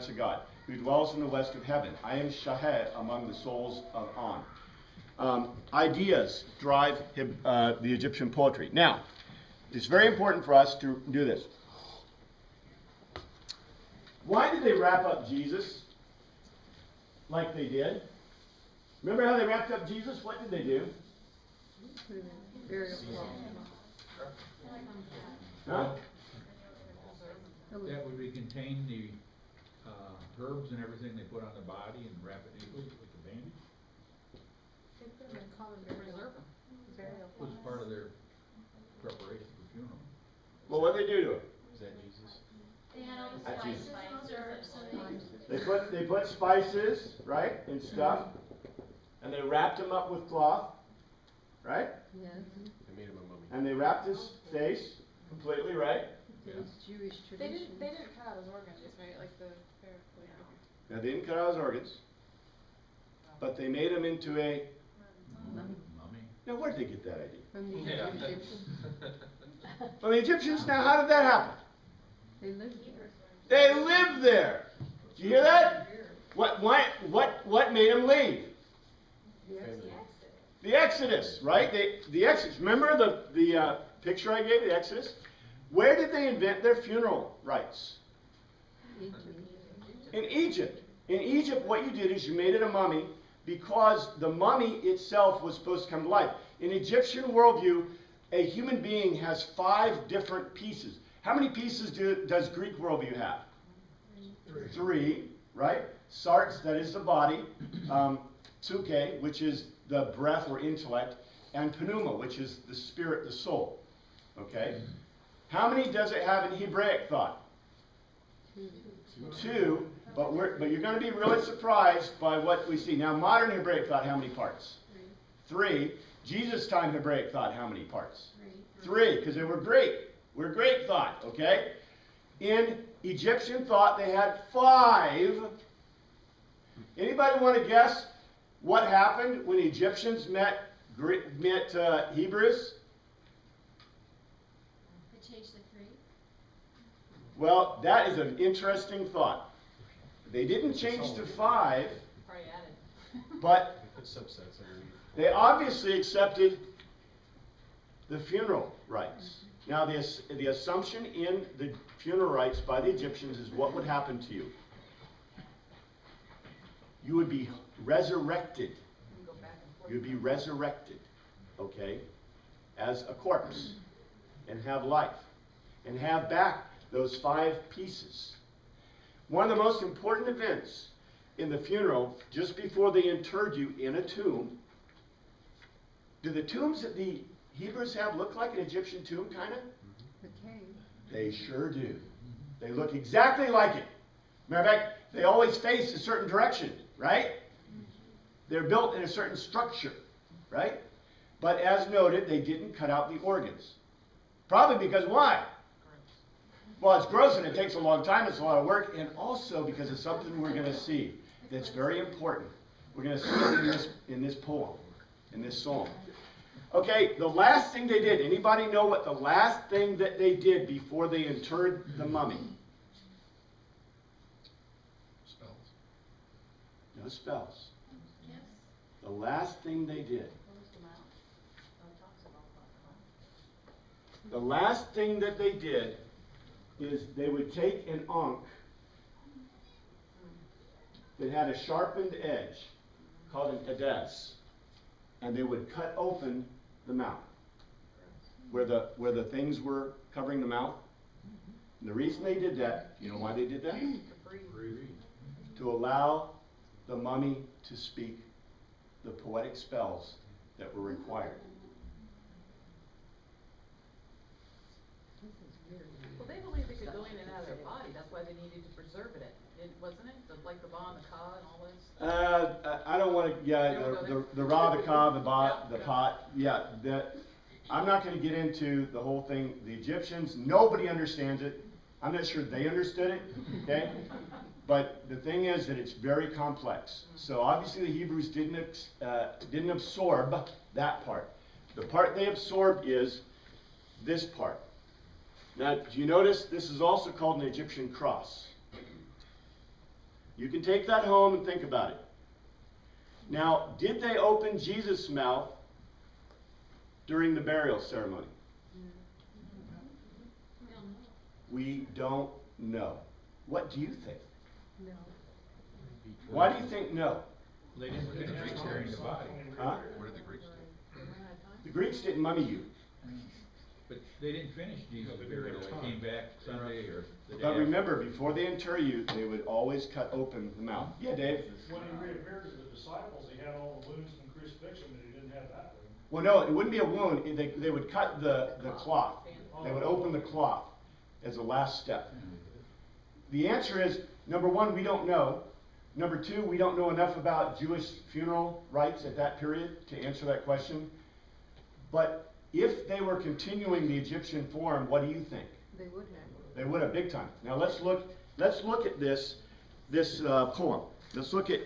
to God, who dwells in the west of heaven. I am Shaheh among the souls of On. Ideas drive the Egyptian poetry. Now, it's very important for us to do this. Why did they wrap up Jesus like they did? Remember how they wrapped up Jesus? What did they do? Huh? That would contain the herbs and everything they put on the body and wrap it neatly with the bandage. Was part of their preparation for the funeral. Well, what did they do to him? Is that Jesus? They had all the That's spices and herbs. They put spices, right, and stuff, and they wrapped him up with cloth, right? They made him a mummy. And they wrapped his face completely, right? It's Jewish They tradition. didn't cut out his organs, right? Like the Now, they didn't cut out his organs, but they made him into a... Mummy. Now, where did they get that idea? From the Yeah. Egyptians. From the Egyptians. Now, how did that happen? They lived here. They lived there. Did you hear that? What made them leave? The Exodus, right? The Exodus. Remember the picture I gave, the Exodus? Where did they invent their funeral rites? Egypt. In Egypt. In Egypt, what you did is you made it a mummy because the mummy itself was supposed to come to life. In Egyptian worldview, a human being has 5 different pieces. How many pieces does Greek worldview have? 3, right? Sarx, that is the body. Psuche, which is the breath or intellect. And pneuma, which is the spirit, the soul. Okay? How many does it have in Hebraic thought? 2. But you're going to be really surprised by what we see. Now, modern Hebraic thought, how many parts? 3. Jesus' time Hebraic thought, how many parts? 3, because they were great. We're great thought, okay? In Egyptian thought, they had 5. Anybody want to guess what happened when the Egyptians met Hebrews? They changed the 3. Well, that is an interesting thought. They didn't change to 5, probably added. but They put subsets underneath. they obviously accepted the funeral rites. Now, the assumption in the funeral rites by the Egyptians is what would happen to you. You would be resurrected. Go back and forth. You'd be resurrected, okay, as a corpse, and have life, and have back those 5 pieces. One of the most important events in the funeral, just before they interred you in a tomb, do the tombs that the Hebrews have look like an Egyptian tomb, kind of? The cave. They sure do. They look exactly like it. Matter of fact, they always face a certain direction, right? They're built in a certain structure, right? But as noted, they didn't cut out the organs. Probably because why? Well, it's gross and it takes a long time, it's a lot of work, and also because it's something we're going to see that's very important. We're going to see it in this poem, in this song. Okay, the last thing they did, anybody know what the last thing that they did before they interred the mummy? Spells. No spells. Yes. The last thing they did. The last thing that they did is they would take an ankh that had a sharpened edge called an edess, and they would cut open the mouth where the things were covering the mouth. And the reason they did that, you know why they did that? To allow the mummy to speak the poetic spells that were required. Well, they believed it could go in and out of their body. That's why they needed to preserve it. Wasn't it? Like the ba and the ka and all this? I don't want to. Yeah, the ra, the ka, the ba, the pot. Yeah, I'm not going to get into the whole thing. The Egyptians, nobody understands it. I'm not sure they understood it. Okay, but the thing is that it's very complex. So obviously the Hebrews didn't absorb that part. The part they absorbed is this part. Now, do you notice this is also called an Egyptian cross? You can take that home and think about it. Now, did they open Jesus' mouth during the burial ceremony? We don't know. What do you think? No. Why do you think no? They didn't finish carrying the body. Huh? What did the Greeks do? The Greeks didn't mummy you. But they didn't finish Jesus' burial, they came back Sunday or the day But after. remember, before they inter you, they would always cut open the mouth. Yeah, Dave? When he reappeared to the disciples, he had all the wounds from crucifixion, but he didn't have that wound. Well, no, it wouldn't be a wound. They would cut the cloth. They would open the cloth as a last step. The answer is, number one, we don't know. Number two, we don't know enough about Jewish funeral rites at that period to answer that question. But if they were continuing the Egyptian form, what do you think? They would have. They would have, big time. Now let's look at this poem. Let's look at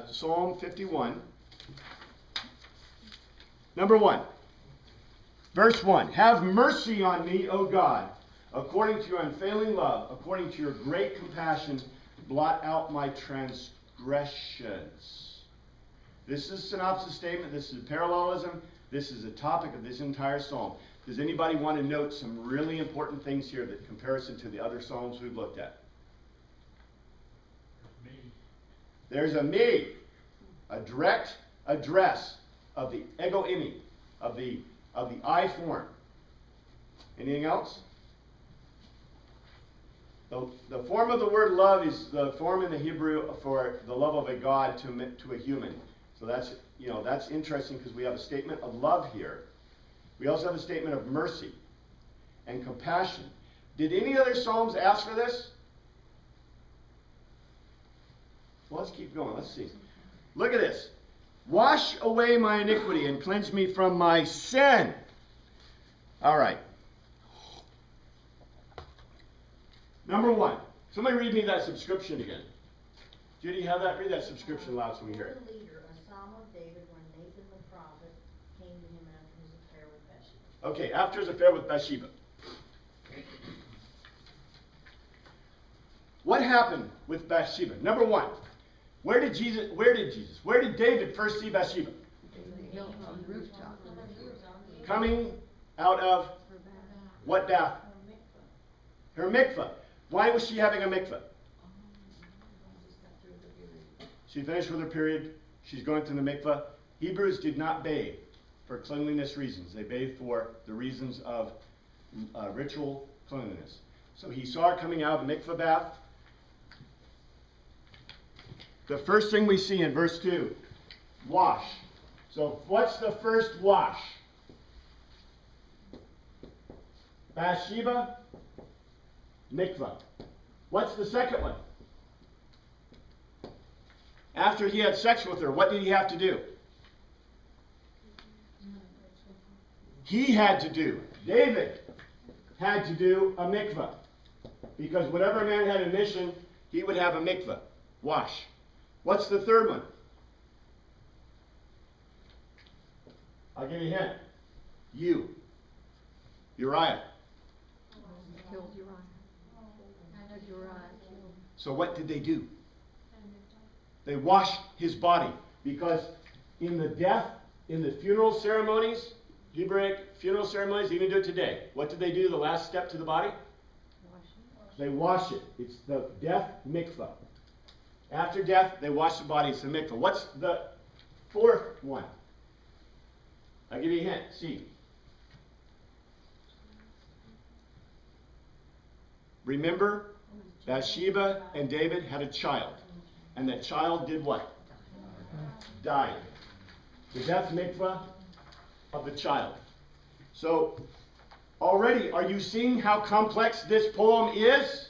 Psalm 51. Number 1. Verse 1. Have mercy on me, O God, according to your unfailing love, according to your great compassion, blot out my transgressions. This is a synopsis statement. This is a parallelism. This is the topic of this entire psalm. Does anybody want to note some really important things here that comparison to the other psalms we've looked at? Me. There's a me, a direct address of the ego eimi, of the I form. Anything else? The form of the word love is the form in the Hebrew for the love of a God to a human. So that's interesting because we have a statement of love here. We also have a statement of mercy and compassion. Did any other psalms ask for this? Well, let's keep going. Let's see. Look at this. Wash away my iniquity and cleanse me from my sin. All right. Number 1. Somebody read me that subscription again. Judy, have that? Read that subscription loud so we hear it. The leader, a psalm of David, when Nathan the prophet came to him after his affair with Bathsheba. Okay, after his affair with Bathsheba. What happened with Bathsheba? Number 1. Where did David first see Bathsheba? The hill on the rooftop. Coming out of Her bath. what bath? Her mikveh. Why was she having a mikveh? She finished with her period. She's going through the mikveh. Hebrews did not bathe for cleanliness reasons. They bathed for the reasons of ritual cleanliness. So he saw her coming out of the mikveh bath. The first thing we see in verse 2, wash. So what's the first wash? Bathsheba, mikveh. What's the second one? After he had sex with her, what did he have to do? He had to do. David had to do a mikveh. Because whatever man had a mission, he would have a mikveh. Wash. What's the third one? I'll give you a hint. Uriah. Killed Uriah. Had Uriah killed. So what did they do? They washed his body. Because in the funeral ceremonies, Hebraic funeral ceremonies, even do it today, what did they do the last step to the body? Wash it. They wash it. It's the death mikveh. After death, they wash the body. It's the mikveh. What's the fourth one? I'll give you a hint. See. Remember, Bathsheba and David had a child. And that child did what? Died. The death mikveh of the child. So, already, are you seeing how complex this poem is?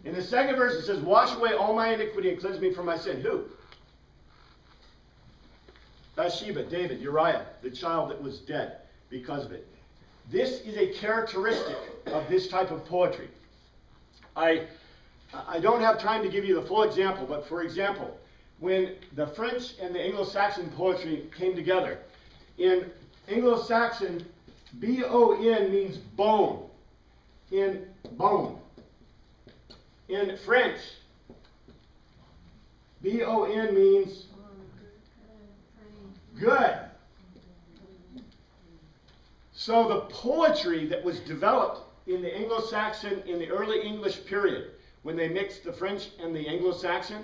In the second verse, it says, wash away all my iniquity and cleanse me from my sin. Who? Bathsheba, David, Uriah, the child that was dead because of it. This is a characteristic of this type of poetry. I don't have time to give you the full example, but for example, when the French and the Anglo-Saxon poetry came together, in Anglo-Saxon, B-O-N means bone. In bone. In French, B-O-N means good. So the poetry that was developed in the Anglo-Saxon, in the early English period, when they mixed the French and the Anglo-Saxon,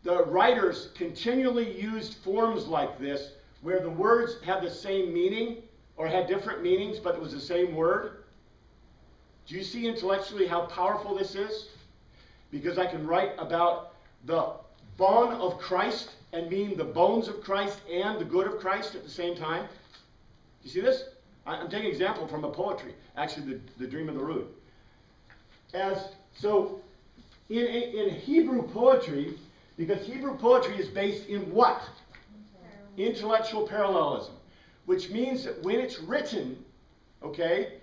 the writers continually used forms like this where the words had the same meaning or had different meanings, but it was the same word. Do you see intellectually how powerful this is? Because I can write about the bone of Christ and mean the bones of Christ and the good of Christ at the same time. You see this? I'm taking an example from a poetry, actually the Dream of the Rood. So in Hebrew poetry, because Hebrew poetry is based in what? Intellectual parallelism, which means that when it's written, okay,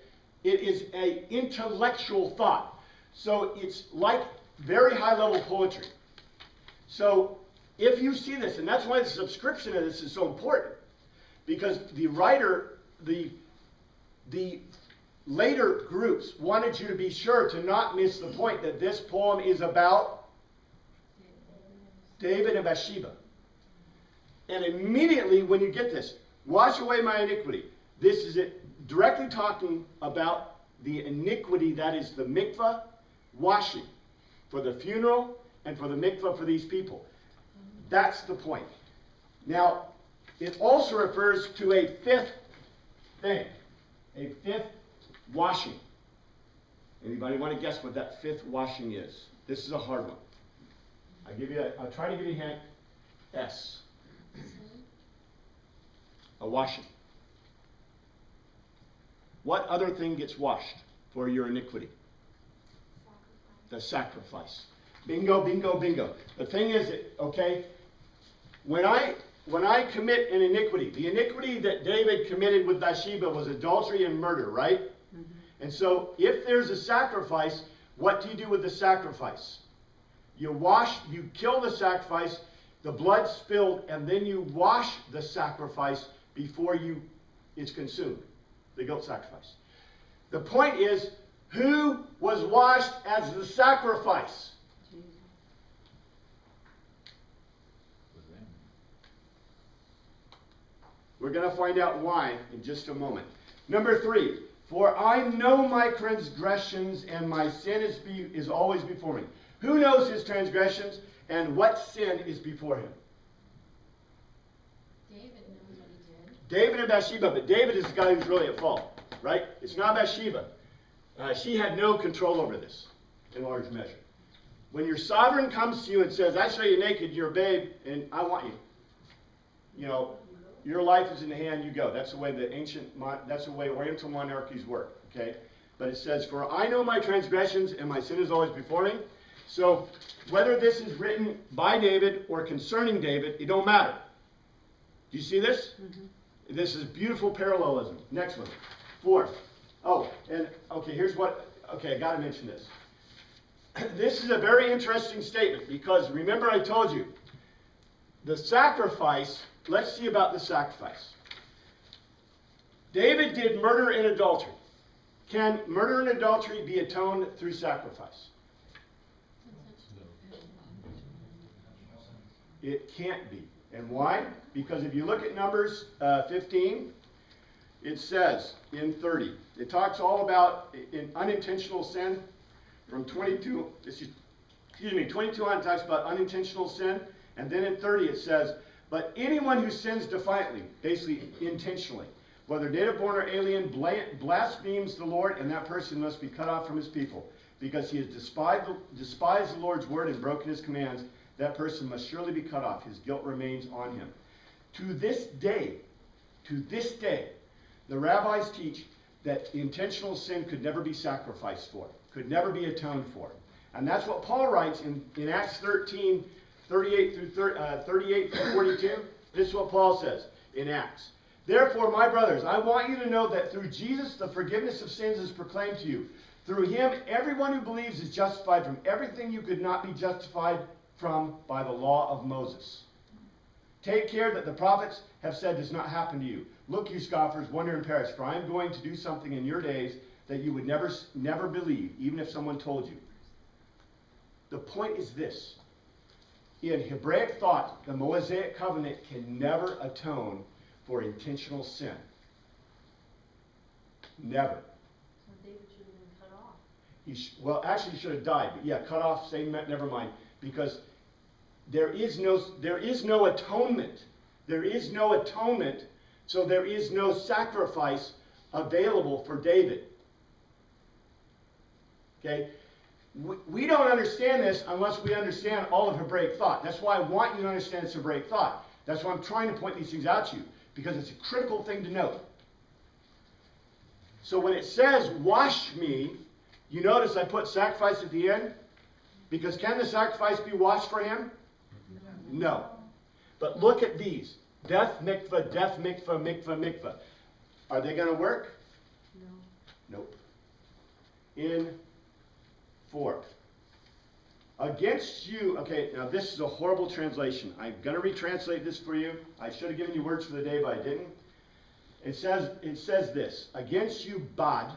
it is an intellectual thought. So it's like very high level poetry. So if you see this, and that's why the subscription of this is so important, because the writer, the later groups wanted you to be sure to not miss the point that this poem is about David and Bathsheba. And immediately when you get this, wash away my iniquity. This is it directly talking about the iniquity that is the mikvah washing for the funeral and for the mikvah for these people. That's the point. Now, it also refers to a fifth thing, a fifth washing. Anybody want to guess what that fifth washing is? This is a hard one. I'll try to give you a hint. S. A washing. What other thing gets washed for your iniquity? The sacrifice. Bingo, bingo, bingo. The thing is, okay, when I commit an iniquity, the iniquity that David committed with Bathsheba was adultery and murder, right? Mm-hmm. And so if there's a sacrifice, what do you do with the sacrifice? You kill the sacrifice, the blood spilled, and then you wash the sacrifice before it's consumed, the guilt sacrifice. The point is, who was washed as the sacrifice? We're going to find out why in just a moment. Number 3, for I know my transgressions and my sin is always before me. Who knows his transgressions and what sin is before him? David knows what he did. David and Bathsheba, but David is the guy who's really at fault, right? It's not Bathsheba. She had no control over this in large measure. When your sovereign comes to you and says, I saw you naked, you're a babe, and I want you. You know, your life is in the hand, you go. That's the way that's the way Oriental monarchies work, okay? But it says, for I know my transgressions and my sin is always before me. So whether this is written by David or concerning David, it don't matter. Do you see this? Mm-hmm. This is beautiful parallelism. Next one. 4th. Oh, and okay, I got to mention this. This is a very interesting statement because remember I told you, the sacrifice, let's see about the sacrifice. David did murder and adultery. Can murder and adultery be atoned through sacrifice? It can't be. And why? Because if you look at Numbers 15, it says in 30, it talks all about in unintentional sin. From 22 on, it talks about unintentional sin. And then in 30 it says, but anyone who sins defiantly, basically intentionally, whether native-born or alien, blasphemes the Lord, and that person must be cut off from his people. Because he has despised the Lord's word and broken his commands, that person must surely be cut off. His guilt remains on him. To this day, the rabbis teach that intentional sin could never be sacrificed for, could never be atoned for. And that's what Paul writes in Acts 13, 38 through 42. This is what Paul says in Acts. Therefore, my brothers, I want you to know that through Jesus the forgiveness of sins is proclaimed to you. Through him, everyone who believes is justified from everything you could not be justified from by the law of Moses. Take care that the prophets have said does not happen to you. Look, you scoffers, wonder and perish, for I am going to do something in your days that you would never believe, even if someone told you. The point is this. in Hebraic thought, the Mosaic covenant can never atone for intentional sin. Never. So David should have been cut off. Well, actually, he should have died. But yeah, cut off, same, never mind. Because there is no atonement. There is no atonement, so there is no sacrifice available for David. Okay? We don't understand this unless we understand all of Hebraic thought. That's why I want you to understand this Hebraic thought. That's why I'm trying to point these things out to you, because it's a critical thing to note. So when it says, wash me, you notice I put sacrifice at the end? Because can the sacrifice be washed for him? No. But look at these. Death, mikvah, death, mikvah, mikvah, mikvah. Are they going to work? No. Nope. In 4. Against you, okay, now this is a horrible translation. I'm going to retranslate this for you. I should have given you words for the day, but I didn't. It says this, against you, bad.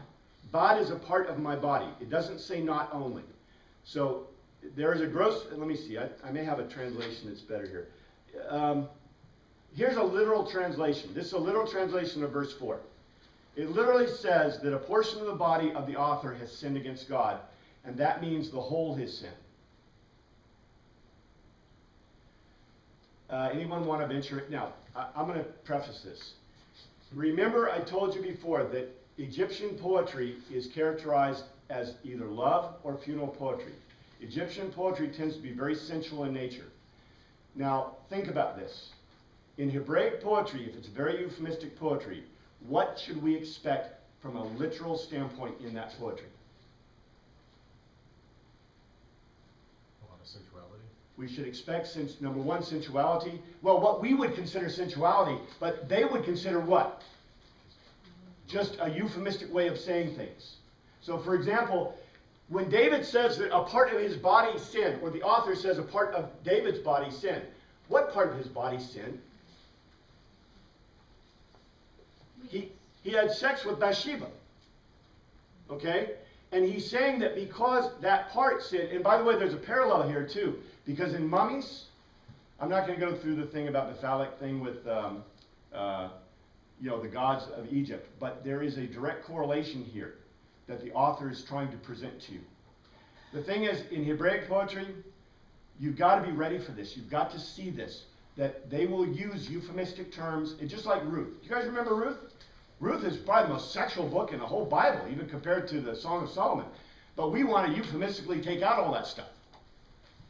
Bad is a part of my body. It doesn't say not only. So there is a gross, let me see, I may have a translation that's better here. Here's a literal translation. This is a literal translation of verse 4. It literally says that a portion of the body of the author has sinned against God, and that means the whole has sinned. Anyone want to venture it? Now, I'm going to preface this. Remember, I told you before that Egyptian poetry is characterized as either love or funeral poetry. Egyptian poetry tends to be very sensual in nature. Now, think about this. In Hebraic poetry, if it's very euphemistic poetry, what should we expect from a literal standpoint in that poetry? A lot of sensuality. We should expect, number one, sensuality. Well, what we would consider sensuality, but they would consider what? Just a euphemistic way of saying things. So, for example, when David says that a part of his body sinned, or the author says a part of David's body sinned, what part of his body sinned? He had sex with Bathsheba. Okay? And he's saying that because that part sinned, and by the way, there's a parallel here too, because in mummies, I'm not going to go through the thing about the phallic thing with, the gods of Egypt, but there is a direct correlation here that the author is trying to present to you. The thing is, in Hebraic poetry, you've got to be ready for this. You've got to see this, that they will use euphemistic terms, just like Ruth. You guys remember Ruth? Ruth is probably the most sexual book in the whole Bible, even compared to the Song of Solomon. But we want to euphemistically take out all that stuff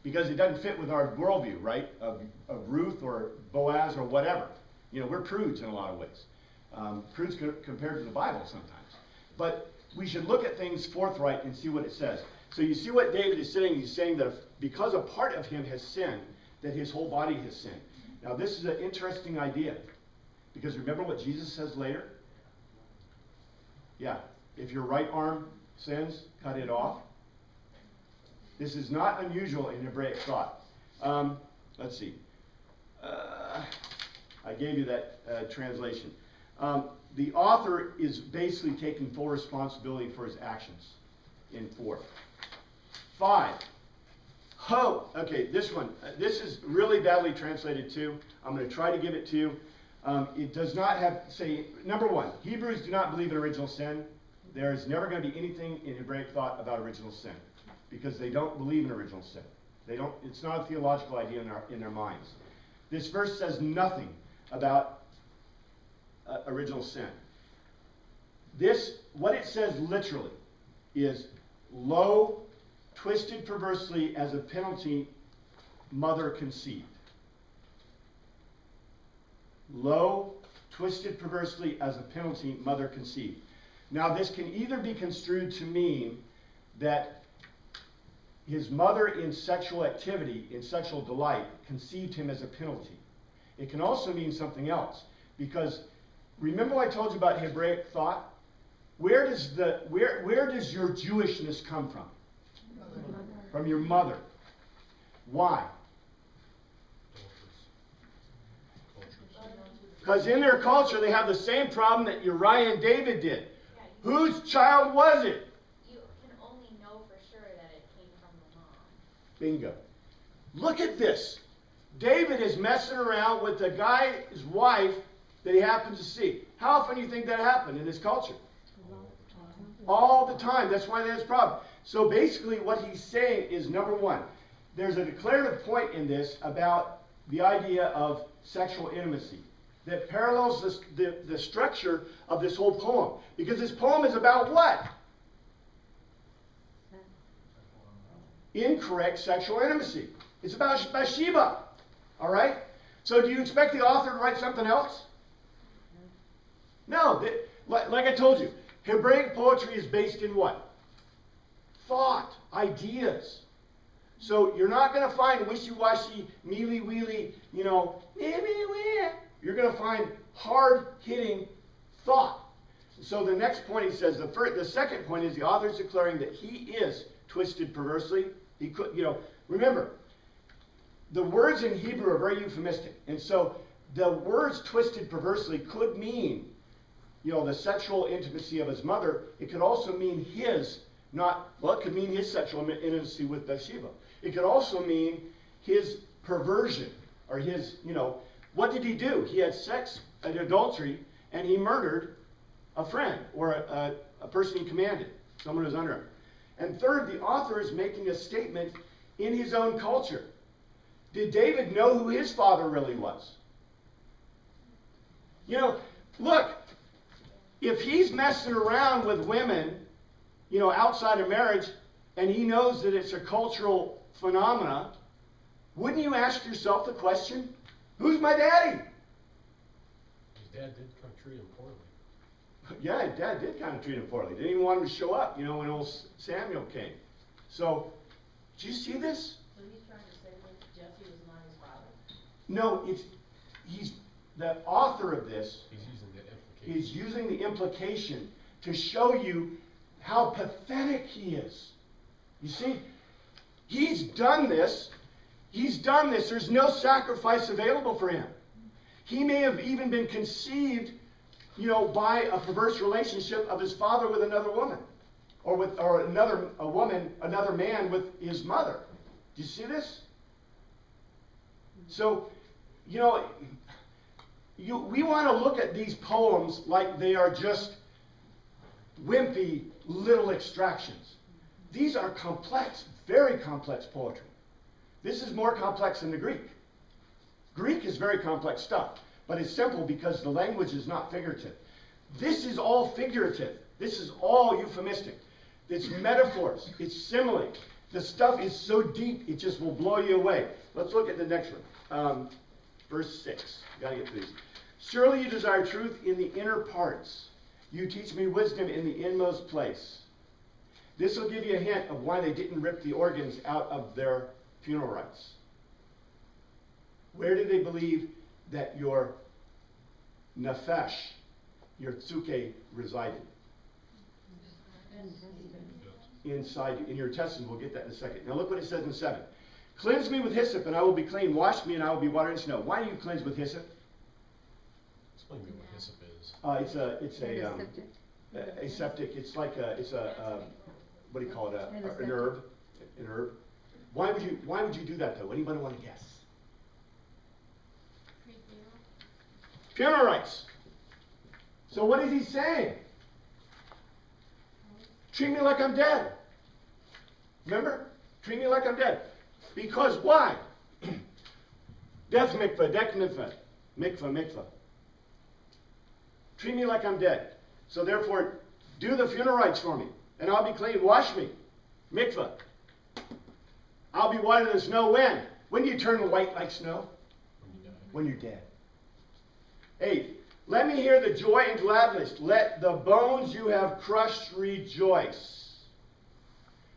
because it doesn't fit with our worldview, right, of Ruth or Boaz or whatever. You know, we're prudes in a lot of ways. Prudes compared to the Bible sometimes. But we should look at things forthright and see what it says. So you see what David is saying. He's saying that because a part of him has sinned, that his whole body has sinned. Now this is an interesting idea. Because remember what Jesus says later? Yeah, if your right arm sins, cut it off. This is not unusual in Hebraic thought. Let's see. I gave you that translation. The author is basically taking full responsibility for his actions in 4. 5. Hope. Okay, this one. This is really badly translated too. I'm going to try to give it to you. It does not have, say, number one, Hebrews do not believe in original sin. There is never going to be anything in Hebraic thought about original sin because they don't believe in original sin. They don't. It's not a theological idea in their minds. This verse says nothing about original sin. What it says literally is, lo, twisted perversely as a penalty, mother conceived. Lo, twisted perversely as a penalty, mother conceived. Now this can either be construed to mean that his mother in sexual activity, in sexual delight, conceived him as a penalty. It can also mean something else. Because remember what I told you about Hebraic thought? Where does your Jewishness come from? From your mother. Why? Because in their culture they have the same problem that Uriah and David did. Whose child was it? You can only know for sure that it came from the mom. Bingo. Look at this. David is messing around with the guy's wife that he happens to see. How often do you think that happened in this culture? All the time. That's why there's a problem. So basically what he's saying is, number one, there's a declarative point in this about the idea of sexual intimacy that parallels the structure of this whole poem. Because this poem is about what? Incorrect sexual intimacy. It's about Bathsheba. All right? So do you expect the author to write something else? No. Like I told you, Hebraic poetry is based in what? Thought, ideas. So you're not going to find wishy-washy, mealy-weely, you're going to find hard-hitting thought. So the next point he says, the second point is the author is declaring that he is twisted perversely. He could, remember, the words in Hebrew are very euphemistic. And so the words twisted perversely could mean, the sexual intimacy of his mother. It could also mean it could mean his sexual intimacy with Bathsheba. It could also mean his perversion, or his, what did he do? He had sex, an adultery, and he murdered a friend, or a person he commanded, someone who's under him. And third, the author is making a statement in his own culture. Did David know who his father really was? Look, if he's messing around with women, outside of marriage, and he knows that it's a cultural phenomena, wouldn't you ask yourself the question, who's my daddy? His dad did kind of treat him poorly. Yeah, his dad did kind of treat him poorly. Didn't even want him to show up, when old Samuel came. So, do you see this? So he's trying to say that Jesse was not his father? No, he's the author of this. He's using the implication. He's using the implication to show you how pathetic he is. You see, he's done this. There's no sacrifice available for him. He may have even been conceived, by a perverse relationship of his father with another woman, or another man with his mother. Do you see this? So, we want to look at these poems like they are just wimpy little extractions. These are complex, very complex poetry. This is more complex than the Greek. Greek is very complex stuff, but it's simple because the language is not figurative. This is all figurative. This is all euphemistic. It's metaphors. It's simile. The stuff is so deep, it just will blow you away. Let's look at the next one. Verse 6. Gotta get through these. Surely you desire truth in the inner parts. You teach me wisdom in the inmost place. This will give you a hint of why they didn't rip the organs out of their funeral rites. Where did they believe that your nefesh, your tzuke, resided? Inside you, in your intestines. We'll get that in a second. Now look what it says in 7. Cleanse me with hyssop, and I will be clean. Wash me, and I will be water and snow. Why do you cleanse with hyssop? Explain to me what hyssop is. It's a septic. It's like what do you call it? An herb. An herb. Why would you do that though? Anybody want to guess? Funeral rites. So what is he saying? Treat me like I'm dead. Remember? Treat me like I'm dead. Because why? Death mikvah, dek mikvah, mikvah. Treat me like I'm dead. So therefore, do the funeral rites for me, and I'll be clean. Wash me. Mikvah. I'll be whiter than snow when? When do you turn white like snow? When you die. When you're dead. 8. Let me hear the joy and gladness. Let the bones you have crushed rejoice.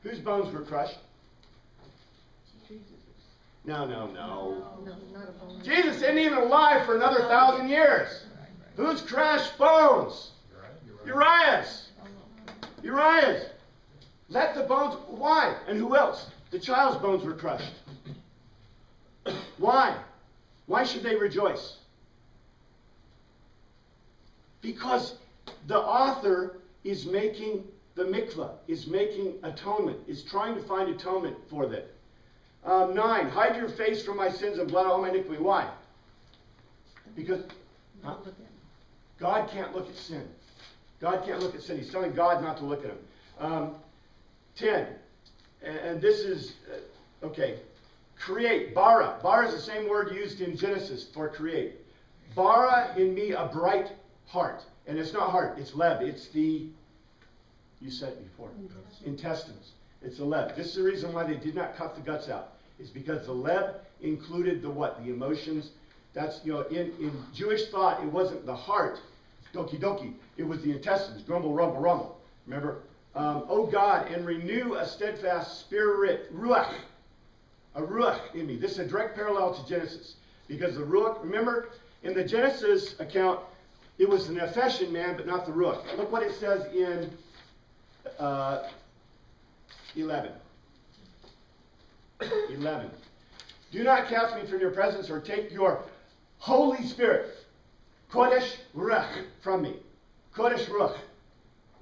Whose bones were crushed? No. No, not a bone. Jesus isn't even alive for another 1,000 years. Who's crushed bones? Uriah's. Let the bones. Why? And who else? The child's bones were crushed. Why? Why should they rejoice? Because the author is making the mikvah, is making atonement, is trying to find atonement for that. 9, hide your face from my sins and blot out all my iniquity. Why? Because huh? Don't look at it. God can't look at sin. God can't look at sin. He's telling God not to look at him. 10, and this is, okay, create, bara. Bara is the same word used in Genesis for create. Bara in me a bright heart. And it's not heart, it's leb. It's the, you said it before, intestines. It's the leb. This is the reason why they did not cut the guts out. It's because the leb included the what? The emotions. That's, you know, in Jewish thought, it wasn't the heart, doki doki. It was the intestines, grumble, rumble, rumble. Remember? O God, and renew a steadfast spirit, ruach, a ruach in me. This is a direct parallel to Genesis. Because the ruach, remember, in the Genesis account, it was the nefesh in man, but not the ruach. Look what it says in 11. 11. Do not cast me from your presence or take your Holy Spirit, Kodesh Ruach, from me. Kodesh Ruach.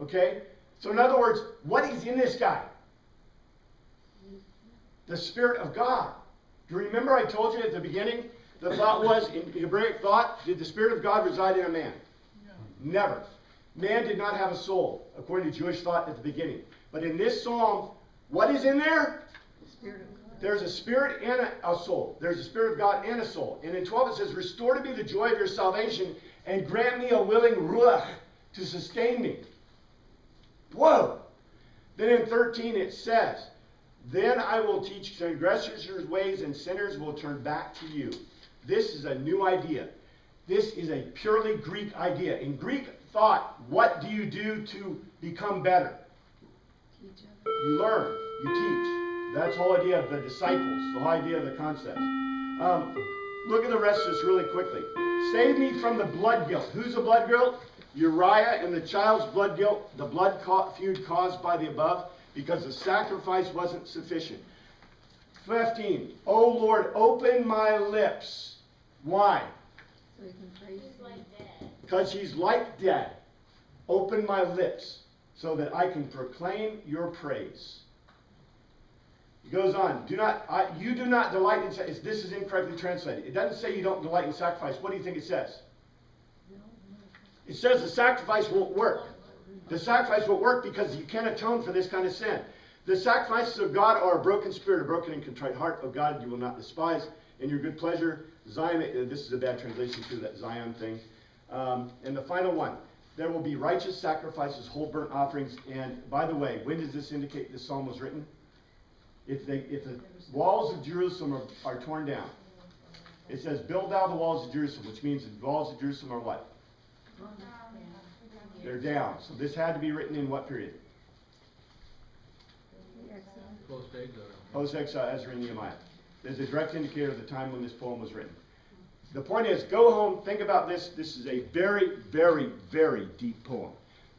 Okay? So in other words, what is in this guy? The Spirit of God. Do you remember I told you at the beginning, the thought was, in Hebraic thought, did the Spirit of God reside in a man? No. Never. Man did not have a soul, according to Jewish thought at the beginning. But in this psalm, what is in there? The Spirit of God. There's a spirit and a soul. There's a Spirit of God and a soul. And in 12 it says, restore to me the joy of your salvation and grant me a willing ruach to sustain me. Whoa! Then in 13 it says, then I will teach transgressors your ways and sinners will turn back to you. This is a new idea. This is a purely Greek idea. In Greek thought, what do you do to become better? Teach others. You learn, you teach. That's the whole idea of the disciples, the whole idea of the concept. Look at the rest of this really quickly. Save me from the blood guilt. Who's the blood guilt? Uriah and the child's blood guilt, the blood feud caused by the above, because the sacrifice wasn't sufficient. 15. O Lord, open my lips. Why? So you can praise He's him. like dead. Because he's like dead. Open my lips so that I can proclaim your praise. He goes on. You do not delight in sacrifice. This is incorrectly translated. It doesn't say you don't delight in sacrifice. What do you think it says? It says the sacrifice won't work. The sacrifice won't work because you can't atone for this kind of sin. The sacrifices of God are a broken spirit, a broken and contrite heart. O God, you will not despise. In your good pleasure, Zion, this is a bad translation too, that Zion thing. And the final one, there will be righteous sacrifices, whole burnt offerings. And by the way, when does this indicate this psalm was written? If the walls of Jerusalem are torn down, it says, build thou the walls of Jerusalem, which means the walls of Jerusalem are what? They're down. So this had to be written in what period? Post-exile, Ezra and Nehemiah. There's a direct indicator of the time when this poem was written. The point is, go home, think about this. This is a very, very, very deep poem.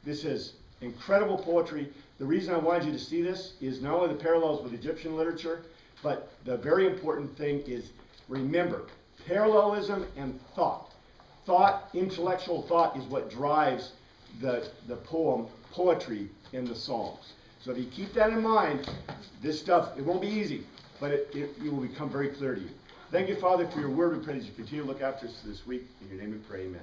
This is incredible poetry. The reason I wanted you to see this is not only the parallels with Egyptian literature, but the very important thing is, remember, parallelism and thought. Thought, intellectual thought, is what drives the poetry in the Psalms. So if you keep that in mind, this stuff, it won't be easy, but it will become very clear to you. Thank you, Father, for your word. We pray that you continue to look after us this week. In your name we pray, amen.